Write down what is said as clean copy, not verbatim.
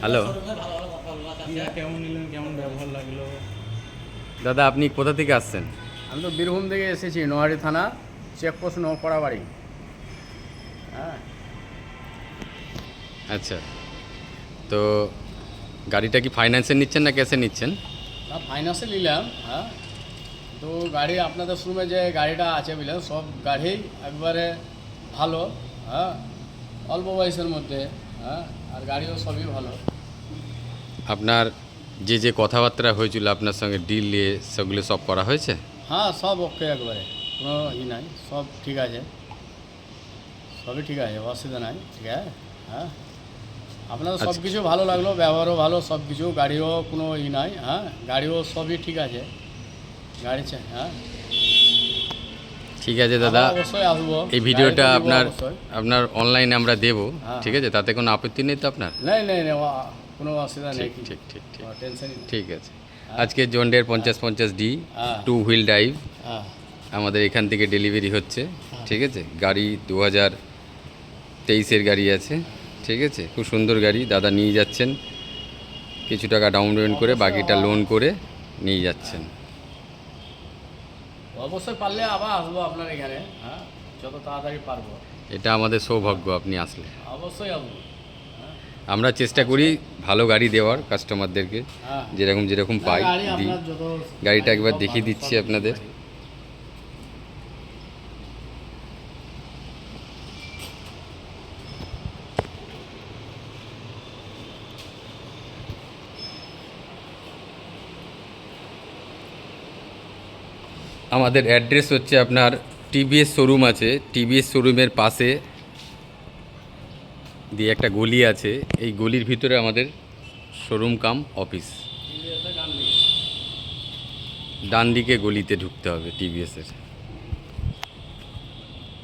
Hello কেমন নিলেন, কেমন ব্যবহার লাগলো? দাদা, আপনি কোথা থেকে আসছেন? আমি তো বীরভূম থেকে এসেছি, নোয়ারি থানা, চেকপোস্ট নৌপাড়া বাড়ি। হ্যাঁ, আচ্ছা, তো গাড়িটা কি ফাইন্যান্সে নিচ্ছেন না ক্যাশে নিচ্ছেন? না ফাইন্যান্সে নিলাম। হ্যাঁ, তো গাড়ি আপনাদের শোরুমে যে গাড়িটা আছে বুঝলেন, সব গাড়ি একবারে ভালো। হ্যাঁ, অল্প বয়সের মধ্যে। হ্যাঁ, আর গাড়িও সবই ভালো। আপনার যে কথাবার্তা হয়েছিল আপনার সঙ্গে ডিল নিয়ে, সেগুলো সব করা হয়েছে? হ্যাঁ, সব ওকে, একবারে কোনো নাই, সব ঠিক আছে, সবই ঠিক আছে, অসুবিধা নাই। ঠিক আছে। হ্যাঁ, আপনাদের সব কিছু ভালো লাগলো, ব্যবহারও ভালো, সব কিছু, গাড়িও কোনো নাই। হ্যাঁ, গাড়িও সবই ঠিক আছে, গাড়ি হ্যাঁ। ঠিক আছে দাদা, অবশ্যই আসবো, এই ভিডিওটা আপনার অবশ্যই। আপনার অনলাইনে আমরা দেব। হ্যাঁ, ঠিক আছে, তাতে কোনো আপত্তি নেই তো আপনার? নেই নেই নেই, কোনো অসুবিধা নেই। ঠিক ঠিক ঠিক ঠিক টেনশনই নেই। ঠিক আছে। আজকে জন্ডের 5050D হ্যাঁ 2 হুইল ড্রাইভ হ্যাঁ আমাদের এখান থেকে ডেলিভারি হচ্ছে। ঠিক আছে, গাড়ি 2023-এর গাড়ি আছে। ঠিক আছে, খুব সুন্দর গাড়ি, দাদা নিয়ে যাচ্ছেন, কিছু টাকা ডাউন পেমেন্ট করে বাকিটা লোন করে নিয়ে যাচ্ছেন। অবশ্যই পারলে আবার আসবো আপনার এখানে। হ্যাঁ, যত তাড়াতাড়ি পারবো। এটা আমাদের সৌভাগ্য আপনি আসলে। অবশ্যই আসবো। আমরা চেষ্টা করি ভালো গাড়ি দেওয়ার কাস্টমারদেরকে, হ্যাঁ, যেরকম পাই গাড়ি দিই। আপনার যত গাড়িটা একবার সব দেখিয়ে ভালো, দিচ্ছি সব আপনাদের। গাড়ি। আমাদের অ্যাড্রেস হচ্ছে আপনার টিভিএস শোরুম আছে, টিভিএস শোরুমের পাশে দিয়ে একটা গলি আছে, এই গলির ভিতরে আমাদের শোরুম কাম অফিস। ডান দিকে গলিতে ঢুকতে হবে টিভিএসের।